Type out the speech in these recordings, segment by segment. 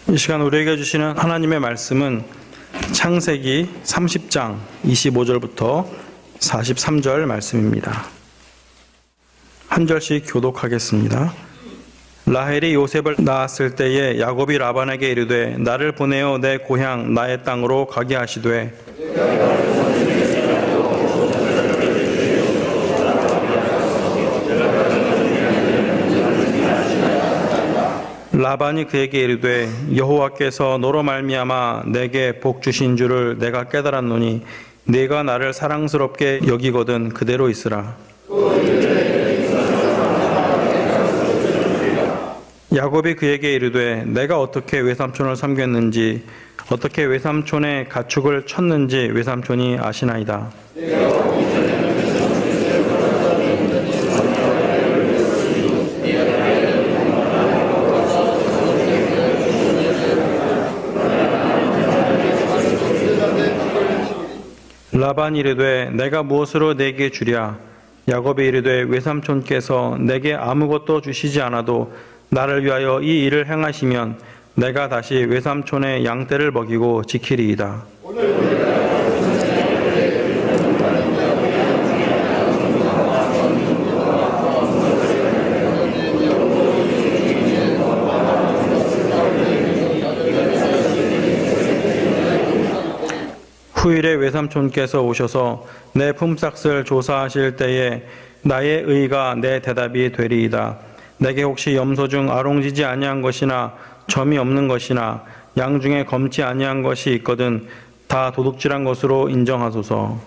이 시간 우리에게 주시는 하나님의 말씀은 창세기 30장 25절부터 43절 말씀입니다. 한 절씩 교독하겠습니다. 라헬이 요셉을 낳았을 때에 야곱이 라반에게 이르되 나를 보내어 내 고향 나의 땅으로 가게 하시되 라반이 그에게 이르되 여호와께서 너로 말미암아 내게 복 주신 줄을 내가 깨달았노니 네가 나를 사랑스럽게 여기거든 그대로 있으라. 야곱이 그에게 이르되 내가 어떻게 외삼촌을 섬겼는지 어떻게 외삼촌의 가축을 쳤는지 외삼촌이 아시나이다. 라반이 이르되 내가 무엇으로 내게 주랴. 야곱이 이르되 외삼촌께서 내게 아무것도 주시지 않아도 나를 위하여 이 일을 행하시면 내가 다시 외삼촌의 양떼를 먹이고 지키리이다. 후일에 외삼촌께서 오셔서 내 품삯을 조사하실 때에 나의 의가 내 대답이 되리이다. 내게 혹시 염소 중 아롱지지 아니한 것이나 점이 없는 것이나 양 중에 검지 아니한 것이 있거든 다 도둑질한 것으로 인정하소서.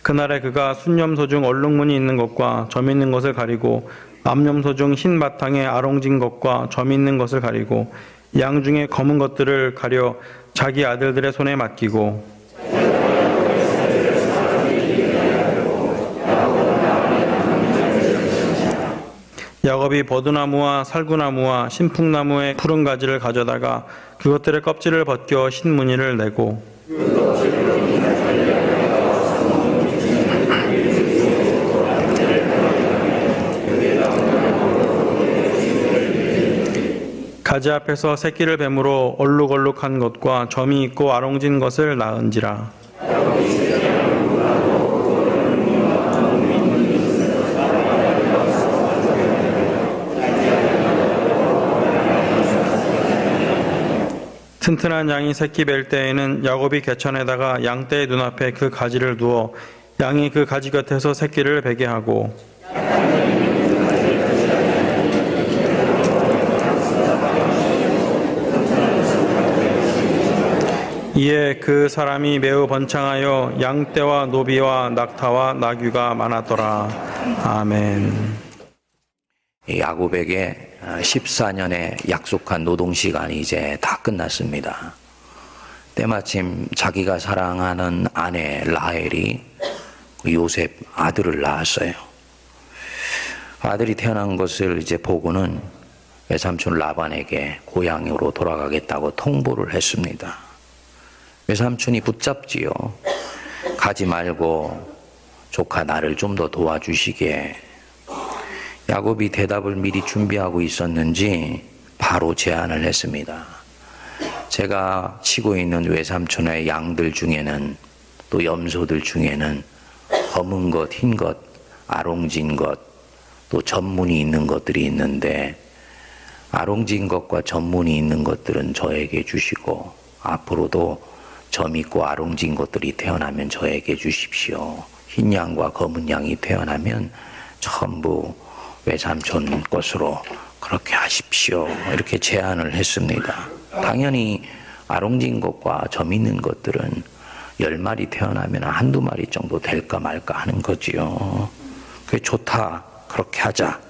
그날에 그가 순염소 중 얼룩무늬 있는 것과 점 있는 것을 가리고 암염소 중 흰 바탕에 아롱진 것과 점 있는 것을 가리고 양 중에 검은 것들을 가려 자기 아들들의 손에 맡기고 야곱이 버드나무와 살구나무와 신풍나무의 푸른 가지를 가져다가 그것들의 껍질을 벗겨 흰 무늬를 내고 가지 앞에서 새끼를 뱀으로 얼룩얼룩한 것과 점이 있고 아롱진 것을 낳은지라. 튼튼한 양이 새끼 뵐 때에는 야곱이 개천에다가 양떼의 눈앞에 그 가지를 두어 양이 그 가지 곁에서 새끼를 베게 하고 이에 그 사람이 매우 번창하여 양떼와 노비와 낙타와 나귀가 많았더라. 아멘. 야곱에게 14년의 약속한 노동시간이 이제 다 끝났습니다. 때마침 자기가 사랑하는 아내 라헬이 요셉 아들을 낳았어요. 아들이 태어난 것을 이제 보고는 외삼촌 라반에게 고향으로 돌아가겠다고 통보를 했습니다. 외삼촌이 붙잡지요. 가지 말고 조카 나를 좀 더 도와주시게. 야곱이 대답을 미리 준비하고 있었는지 바로 제안을 했습니다. 제가 치고 있는 외삼촌의 양들 중에는 또 염소들 중에는 검은 것, 흰 것, 아롱진 것, 또 점문이 있는 것들이 있는데 아롱진 것과 점문이 있는 것들은 저에게 주시고 앞으로도 점 있고 아롱진 것들이 태어나면 저에게 주십시오. 흰 양과 검은 양이 태어나면 전부 외삼촌 것으로 그렇게 하십시오. 이렇게 제안을 했습니다. 당연히 아롱진 것과 점 있는 것들은 10마리 태어나면 한두 마리 정도 될까 말까 하는 거지요. 그게 좋다. 그렇게 하자.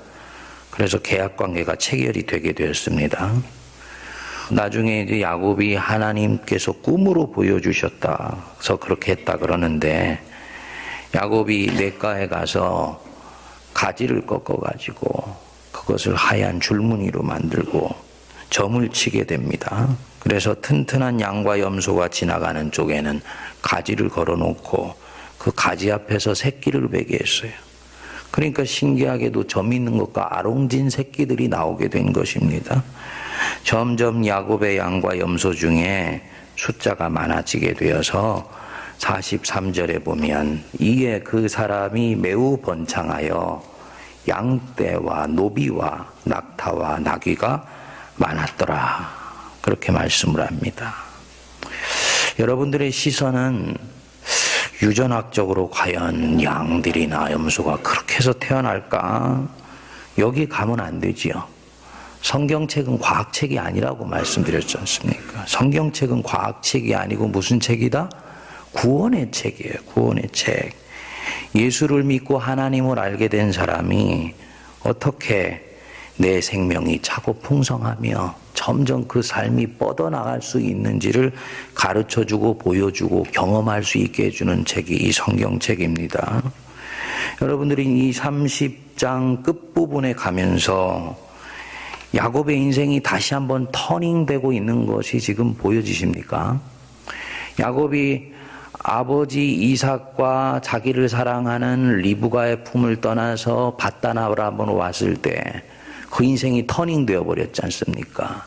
그래서 계약관계가 체결이 되게 되었습니다. 나중에 이제 야곱이 하나님께서 꿈으로 보여주셨다. 그래서 그렇게 했다 그러는데 야곱이 냇가에 가서 가지를 꺾어가지고 그것을 하얀 줄무늬로 만들고 점을 치게 됩니다. 그래서 튼튼한 양과 염소가 지나가는 쪽에는 가지를 걸어놓고 그 가지 앞에서 새끼를 베게 했어요. 그러니까 신기하게도 점 있는 것과 아롱진 새끼들이 나오게 된 것입니다. 점점 야곱의 양과 염소 중에 숫자가 많아지게 되어서 43절에 보면 이에 그 사람이 매우 번창하여 양떼와 노비와 낙타와 나귀가 많았더라. 그렇게 말씀을 합니다. 여러분들의 시선은 유전학적으로 과연 양들이나 염소가 그렇게 해서 태어날까? 여기 가면 안 되지요. 성경책은 과학책이 아니라고 말씀드렸지 않습니까? 성경책은 과학책이 아니고 무슨 책이다? 구원의 책이에요. 구원의 책. 예수를 믿고 하나님을 알게 된 사람이 어떻게 내 생명이 차고 풍성하며 점점 그 삶이 뻗어나갈 수 있는지를 가르쳐주고 보여주고 경험할 수 있게 해주는 책이 이 성경책입니다. 여러분들이 이 30장 끝부분에 가면서 야곱의 인생이 다시 한번 터닝되고 있는 것이 지금 보여지십니까? 야곱이 아버지 이삭과 자기를 사랑하는 리브가의 품을 떠나서 밧단 아람으로 왔을 때 그 인생이 터닝되어 버렸지 않습니까?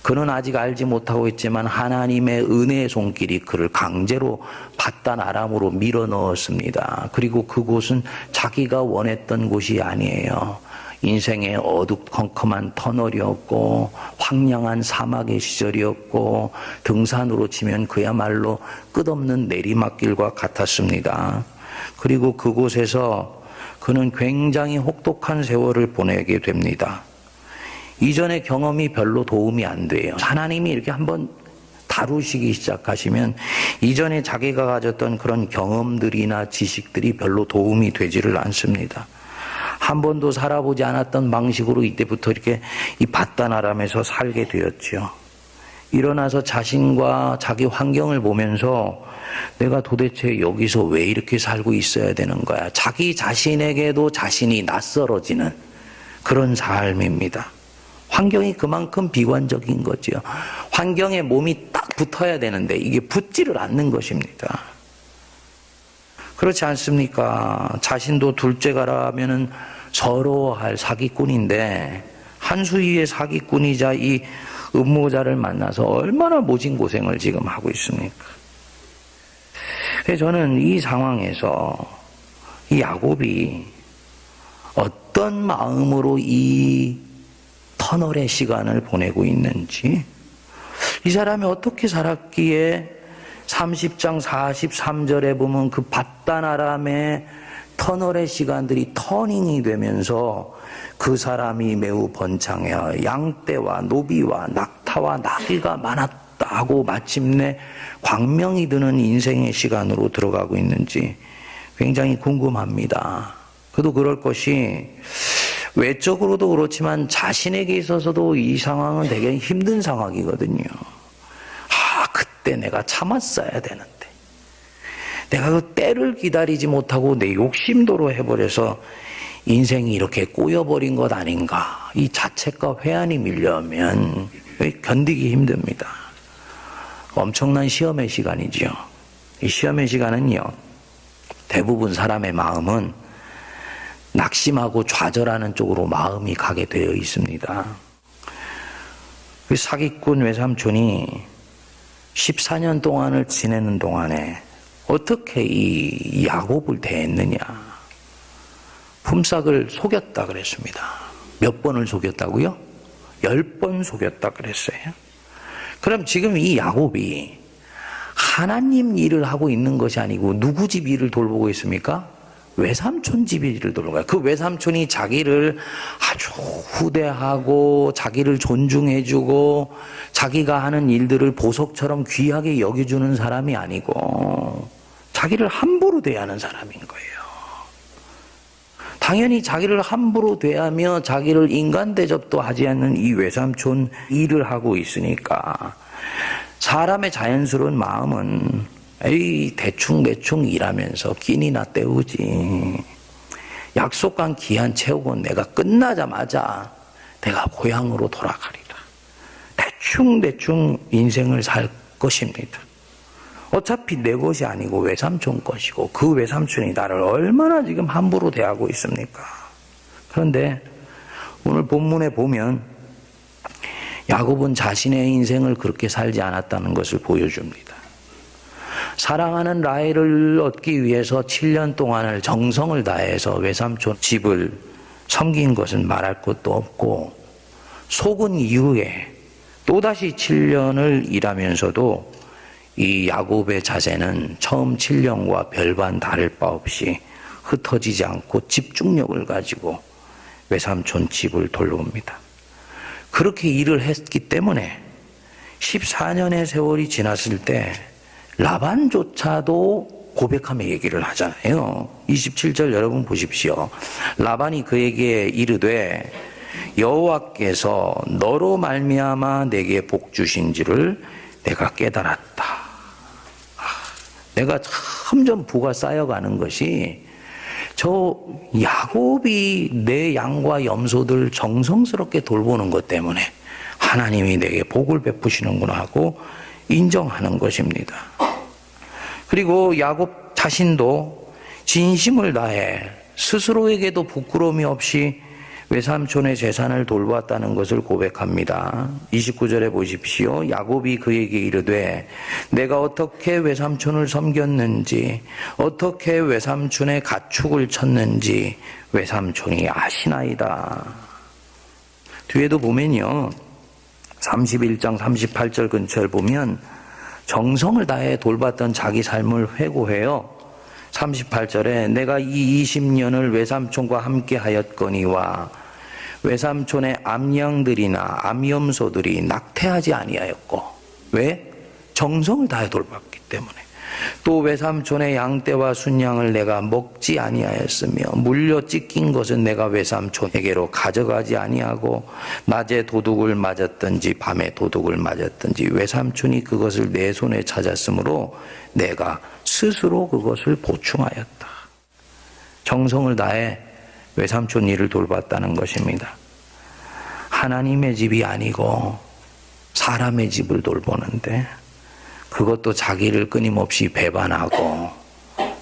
그는 아직 알지 못하고 있지만 하나님의 은혜의 손길이 그를 강제로 밧단 아람으로 밀어 넣었습니다. 그리고 그곳은 자기가 원했던 곳이 아니에요. 인생의 어두컴컴한 터널이었고 황량한 사막의 시절이었고 등산으로 치면 그야말로 끝없는 내리막길과 같았습니다. 그리고 그곳에서 그는 굉장히 혹독한 세월을 보내게 됩니다. 이전의 경험이 별로 도움이 안 돼요. 하나님이 이렇게 한번 다루시기 시작하시면 이전에 자기가 가졌던 그런 경험들이나 지식들이 별로 도움이 되지를 않습니다. 한 번도 살아보지 않았던 방식으로 이때부터 이렇게 이 밧단 아람에서 살게 되었죠. 일어나서 자신과 자기 환경을 보면서 내가 도대체 여기서 왜 이렇게 살고 있어야 되는 거야. 자기 자신에게도 자신이 낯설어지는 그런 삶입니다. 환경이 그만큼 비관적인 거죠. 환경에 몸이 딱 붙어야 되는데 이게 붙지를 않는 것입니다. 그렇지 않습니까? 자신도 둘째가라면은 서러워할 사기꾼인데 한수위의 사기꾼이자 이 음모자를 만나서 얼마나 모진 고생을 지금 하고 있습니까? 그래서 저는 이 상황에서 이 야곱이 어떤 마음으로 이 터널의 시간을 보내고 있는지, 이 사람이 어떻게 살았기에 30장 43절에 보면 그 밧단 아람의 터널의 시간들이 터닝이 되면서 그 사람이 매우 번창해 양떼와 노비와 낙타와 나귀가 많았다 하고 마침내 광명이 드는 인생의 시간으로 들어가고 있는지 굉장히 궁금합니다. 그도 그럴 것이 외적으로도 그렇지만 자신에게 있어서도 이 상황은 되게 힘든 상황이거든요. 그때 내가 참았어야 되는데 내가 그 때를 기다리지 못하고 내 욕심도로 해버려서 인생이 이렇게 꼬여버린 것 아닌가. 이 자책과 회한이 밀려오면 견디기 힘듭니다. 엄청난 시험의 시간이죠. 이 시험의 시간은요, 대부분 사람의 마음은 낙심하고 좌절하는 쪽으로 마음이 가게 되어 있습니다. 그 사기꾼 외삼촌이 14년 동안을 지내는 동안에 어떻게 이 야곱을 대했느냐. 품삯을 속였다 그랬습니다. 몇 번을 속였다고요? 10번 속였다 그랬어요. 그럼 지금 이 야곱이 하나님 일을 하고 있는 것이 아니고 누구 집 일을 돌보고 있습니까? 외삼촌 집 일을 돌보고 있어요. 그 외삼촌이 자기를 아주 후대하고 자기를 존중해주고 자기가 하는 일들을 보석처럼 귀하게 여겨주는 사람이 아니고 자기를 함부로 대하는 사람인 거예요. 당연히 자기를 함부로 대하며 자기를 인간 대접도 하지 않는 이 외삼촌 일을 하고 있으니까 사람의 자연스러운 마음은 대충 일하면서 끼니나 때우지. 약속한 기한 채우고 내가 끝나자마자 내가 고향으로 돌아가리라. 대충 인생을 살 것입니다. 어차피 내 것이 아니고 외삼촌 것이고 그 외삼촌이 나를 얼마나 지금 함부로 대하고 있습니까? 그런데 오늘 본문에 보면 야곱은 자신의 인생을 그렇게 살지 않았다는 것을 보여줍니다. 사랑하는 라헬을 얻기 위해서 7년 동안을 정성을 다해서 외삼촌 집을 섬긴 것은 말할 것도 없고, 속은 이후에 또다시 7년을 일하면서도 이 야곱의 자세는 처음 7년과 별반 다를 바 없이 흩어지지 않고 집중력을 가지고 외삼촌 집을 돌봅니다. 그렇게 일을 했기 때문에 14년의 세월이 지났을 때 라반조차도 고백하며 얘기를 하잖아요. 27절 여러분 보십시오. 라반이 그에게 이르되 여호와께서 너로 말미암아 내게 복 주신지를 내가 깨달았다. 내가 점점 부가 쌓여가는 것이 저 야곱이 내 양과 염소들 정성스럽게 돌보는 것 때문에 하나님이 내게 복을 베푸시는구나 하고 인정하는 것입니다. 그리고 야곱 자신도 진심을 다해 스스로에게도 부끄러움이 없이 외삼촌의 재산을 돌보았다는 것을 고백합니다. 29절에 보십시오. 야곱이 그에게 이르되 내가 어떻게 외삼촌을 섬겼는지 어떻게 외삼촌의 가축을 쳤는지 외삼촌이 아시나이다. 뒤에도 보면요, 31장 38절 근처에 보면 정성을 다해 돌봤던 자기 삶을 회고해요. 38절에 내가 이 20년을 외삼촌과 함께 하였거니와 외삼촌의 암양들이나 암염소들이 낙태하지 아니하였고, 왜? 정성을 다해 돌봤기 때문에. 또 외삼촌의 양떼와 순양을 내가 먹지 아니하였으며 물려 찢긴 것은 내가 외삼촌에게로 가져가지 아니하고 낮에 도둑을 맞았든지 밤에 도둑을 맞았든지 외삼촌이 그것을 내 손에 찾았으므로 내가 스스로 그것을 보충하였다. 정성을 다해 외삼촌 일을 돌봤다는 것입니다. 하나님의 집이 아니고 사람의 집을 돌보는데 그것도 자기를 끊임없이 배반하고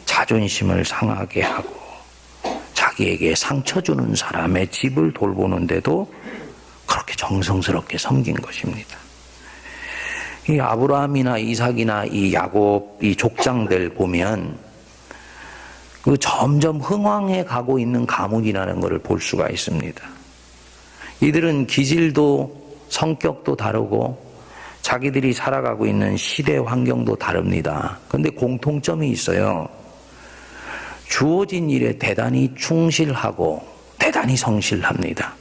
자존심을 상하게 하고 자기에게 상처 주는 사람의 집을 돌보는데도 그렇게 정성스럽게 섬긴 것입니다. 이 아브라함이나 이삭이나 이 야곱, 이 족장들 보면 그 점점 흥황해 가고 있는 가문이라는 것을 볼 수가 있습니다. 이들은 기질도 성격도 다르고 자기들이 살아가고 있는 시대 환경도 다릅니다. 그런데 공통점이 있어요. 주어진 일에 대단히 충실하고 대단히 성실합니다.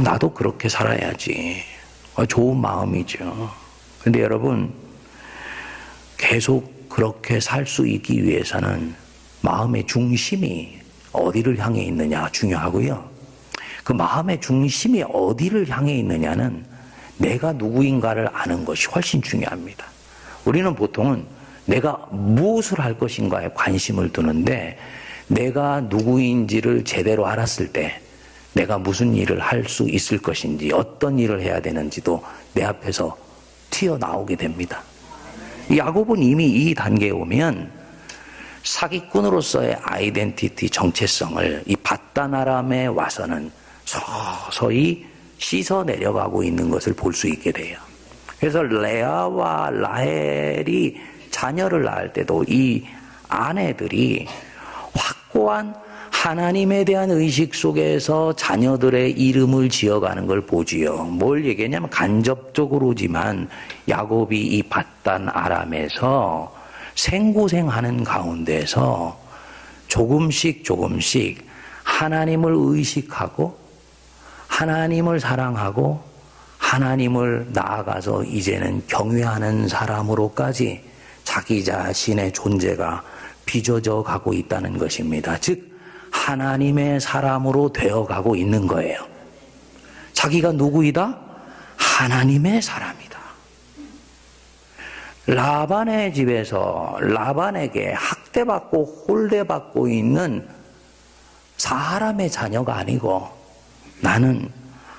나도 그렇게 살아야지. 좋은 마음이죠. 그런데 여러분, 계속 그렇게 살 수 있기 위해서는 마음의 중심이 어디를 향해 있느냐 중요하고요. 그 마음의 중심이 어디를 향해 있느냐는 내가 누구인가를 아는 것이 훨씬 중요합니다. 우리는 보통은 내가 무엇을 할 것인가에 관심을 두는데 내가 누구인지를 제대로 알았을 때 내가 무슨 일을 할 수 있을 것인지 어떤 일을 해야 되는지도 내 앞에서 튀어나오게 됩니다. 야곱은 이미 이 단계에 오면 사기꾼으로서의 아이덴티티 정체성을 이 밧단 아람에 와서는 서서히 씻어 내려가고 있는 것을 볼 수 있게 돼요. 그래서 레아와 라헬이 자녀를 낳을 때도 이 아내들이 확고한 하나님에 대한 의식 속에서 자녀들의 이름을 지어가는 걸 보지요. 뭘 얘기했냐면 간접적으로지만 야곱이 이 밧단 아람에서 생고생하는 가운데서 조금씩 하나님을 의식하고 하나님을 사랑하고 하나님을 나아가서 이제는 경외하는 사람으로까지 자기 자신의 존재가 빚어져 가고 있다는 것입니다. 즉 하나님의 사람으로 되어가고 있는 거예요. 자기가 누구이다? 하나님의 사람이다. 라반의 집에서 라반에게 학대받고 홀대받고 있는 사람의 자녀가 아니고 나는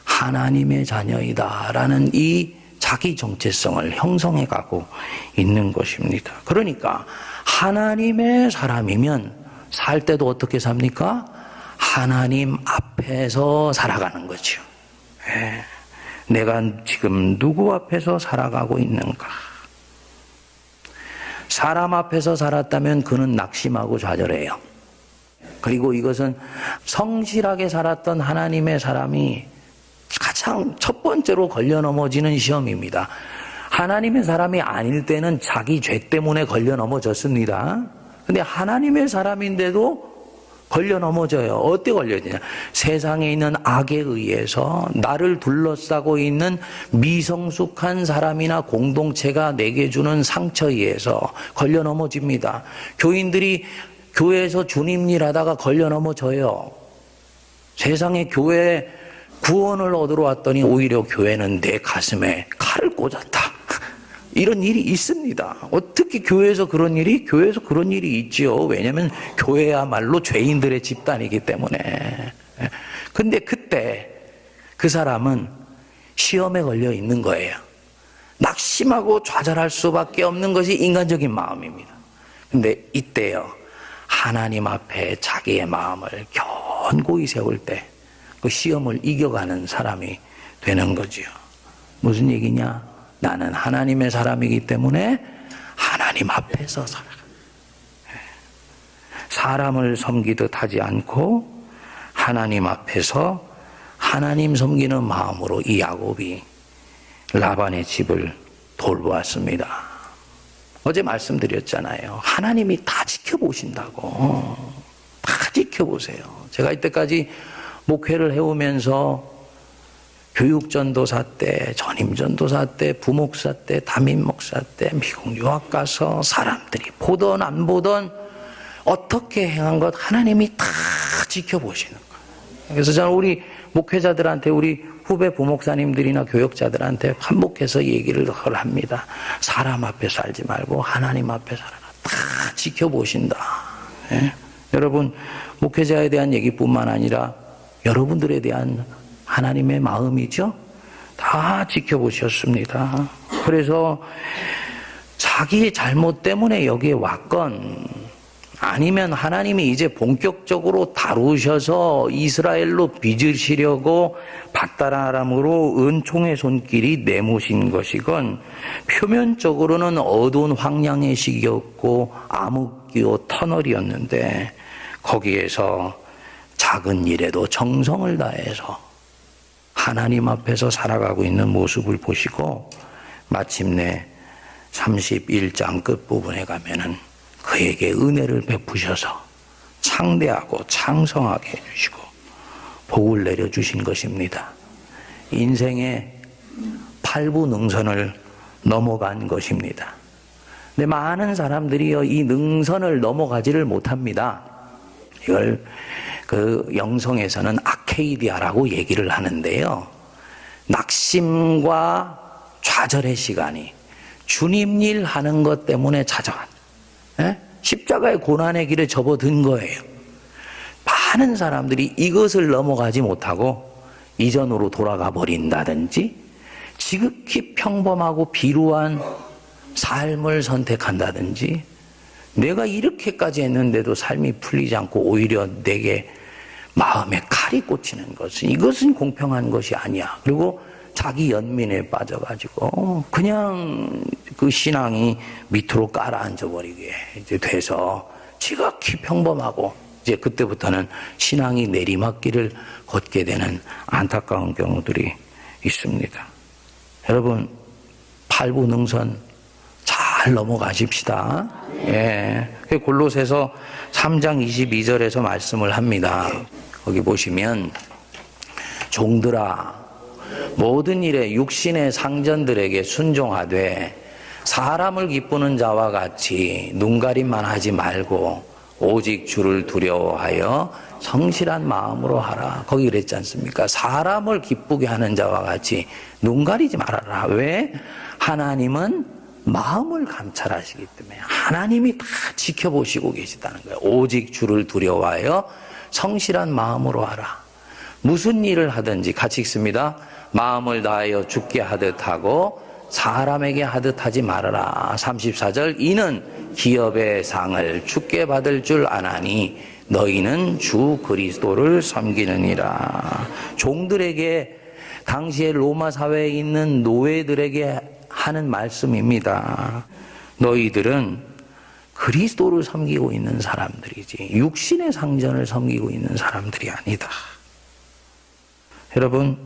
하나님의 자녀이다 라는 이 자기 정체성을 형성해 가고 있는 것입니다. 그러니까 하나님의 사람이면 살 때도 어떻게 삽니까? 하나님 앞에서 살아가는 거죠. 내가 지금 누구 앞에서 살아가고 있는가? 사람 앞에서 살았다면 그는 낙심하고 좌절해요. 그리고 이것은 성실하게 살았던 하나님의 사람이 가장 첫 번째로 걸려 넘어지는 시험입니다. 하나님의 사람이 아닐 때는 자기 죄 때문에 걸려 넘어졌습니다. 근데 하나님의 사람인데도 걸려 넘어져요. 어떻게 걸려지냐? 세상에 있는 악에 의해서 나를 둘러싸고 있는 미성숙한 사람이나 공동체가 내게 주는 상처에 의해서 걸려 넘어집니다. 교인들이 교회에서 주님 일 하다가 걸려 넘어져요. 세상에 교회에 구원을 얻으러 왔더니 오히려 교회는 내 가슴에 칼을 꽂았다. 이런 일이 있습니다. 어떻게 교회에서 그런 일이? 교회에서 그런 일이 있지요. 왜냐하면 교회야말로 죄인들의 집단이기 때문에. 근데 그때 그 사람은 시험에 걸려 있는 거예요. 낙심하고 좌절할 수밖에 없는 것이 인간적인 마음입니다. 근데 이때요, 하나님 앞에 자기의 마음을 견고히 세울 때 그 시험을 이겨가는 사람이 되는 거지요. 무슨 얘기냐? 나는 하나님의 사람이기 때문에 하나님 앞에서 살아가. 사람을 섬기듯 하지 않고 하나님 앞에서 하나님 섬기는 마음으로 이 야곱이 라반의 집을 돌보았습니다. 어제 말씀드렸잖아요. 하나님이 다 지켜보신다고. 다 지켜보세요. 제가 이때까지 목회를 해오면서 교육전도사 때, 전임전도사 때, 부목사 때, 담임목사 때, 미국 유학 가서 사람들이 보던 안 보던 어떻게 행한 것 하나님이 다 지켜보시는 거예요. 그래서 저는 우리 목회자들한테, 우리 후배 부목사님들이나 교역자들한테 반복해서 얘기를 합니다. 사람 앞에 살지 말고 하나님 앞에 살아라. 다 지켜보신다. 예? 여러분, 목회자에 대한 얘기뿐만 아니라 여러분들에 대한 하나님의 마음이죠. 다 지켜보셨습니다. 그래서 자기의 잘못 때문에 여기에 왔건 아니면 하나님이 이제 본격적으로 다루셔서 이스라엘로 빚으시려고 밧다람으로 은총의 손길이 내모신 것이건 표면적으로는 어두운 황량의 시기였고 암흑기요 터널이었는데 거기에서 작은 일에도 정성을 다해서 하나님 앞에서 살아가고 있는 모습을 보시고 마침내 31장 끝부분에 가면은 그에게 은혜를 베푸셔서 창대하고 창성하게 해주시고 복을 내려주신 것입니다. 인생의 팔부능선을 넘어간 것입니다. 근데 많은 사람들이요, 이 능선을 넘어가지를 못합니다. 이걸 그 영성에서는 아케이디아라고 얘기를 하는데요. 낙심과 좌절의 시간이 주님 일 하는 것 때문에 찾아간, 십자가의 고난의 길에 접어든 거예요. 많은 사람들이 이것을 넘어가지 못하고 이전으로 돌아가 버린다든지 지극히 평범하고 비루한 삶을 선택한다든지 내가 이렇게까지 했는데도 삶이 풀리지 않고 오히려 내게 마음에 칼이 꽂히는 것은 이것은 공평한 것이 아니야. 그리고 자기 연민에 빠져가지고 그냥 그 신앙이 밑으로 깔아앉아 버리게 이제 돼서 지극히 평범하고 이제 그때부터는 신앙이 내리막길을 걷게 되는 안타까운 경우들이 있습니다. 여러분, 팔부능선 잘 넘어가십시다. 예. 골로새서 3장 22절에서 말씀을 합니다. 거기 보시면 종들아 모든 일에 육신의 상전들에게 순종하되 사람을 기쁘는 자와 같이 눈가림만 하지 말고 오직 주를 두려워하여 성실한 마음으로 하라. 거기 그랬지 않습니까? 사람을 기쁘게 하는 자와 같이 눈 가리지 말아라. 왜? 하나님은 마음을 감찰하시기 때문에 하나님이 다 지켜보시고 계시다는 거예요. 오직 주를 두려워하여 성실한 마음으로 하라. 무슨 일을 하든지 같이 읽습니다. 마음을 다하여 죽게 하듯 하고 사람에게 하듯 하지 말아라. 34절 이는 기업의 상을 주께 받을 줄 아나니 너희는 주 그리스도를 섬기느니라. 종들에게 당시에 로마 사회에 있는 노예들에게 하는 말씀입니다. 너희들은 그리스도를 섬기고 있는 사람들이지 육신의 상전을 섬기고 있는 사람들이 아니다. 여러분,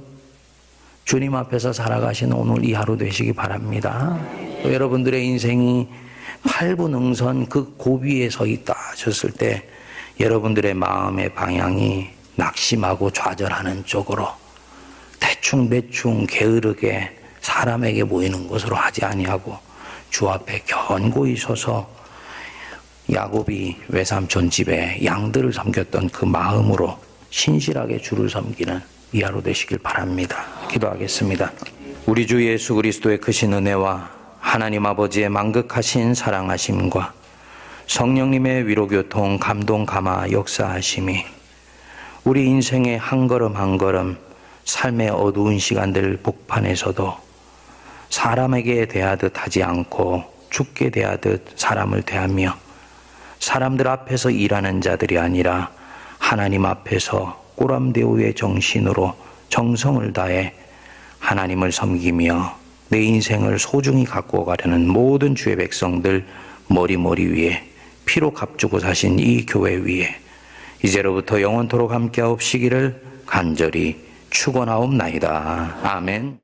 주님 앞에서 살아가신 오늘 이 하루 되시기 바랍니다. 여러분들의 인생이 팔부능선 그 고비에 서 있다 하셨을 때 여러분들의 마음의 방향이 낙심하고 좌절하는 쪽으로 대충 게으르게 사람에게 보이는 것으로 하지 아니하고 주 앞에 견고히 서서 야곱이 외삼촌 집에 양들을 섬겼던 그 마음으로 신실하게 주를 섬기는 이 하루 되시길 바랍니다. 기도하겠습니다. 우리 주 예수 그리스도의 크신 은혜와 하나님 아버지의 만극하신 사랑하심과 성령님의 위로교통 감동 감화 역사하심이 우리 인생의 한 걸음 한 걸음 삶의 어두운 시간들 복판에서도 사람에게 대하듯 하지 않고 주께 대하듯 사람을 대하며 사람들 앞에서 일하는 자들이 아니라 하나님 앞에서 꼬람대우의 정신으로 정성을 다해 하나님을 섬기며 내 인생을 소중히 갖고 가려는 모든 주의 백성들 머리 위에 피로 값주고 사신 이 교회 위에 이제로부터 영원토록 함께하옵시기를 간절히 축원하옵나이다. 아멘.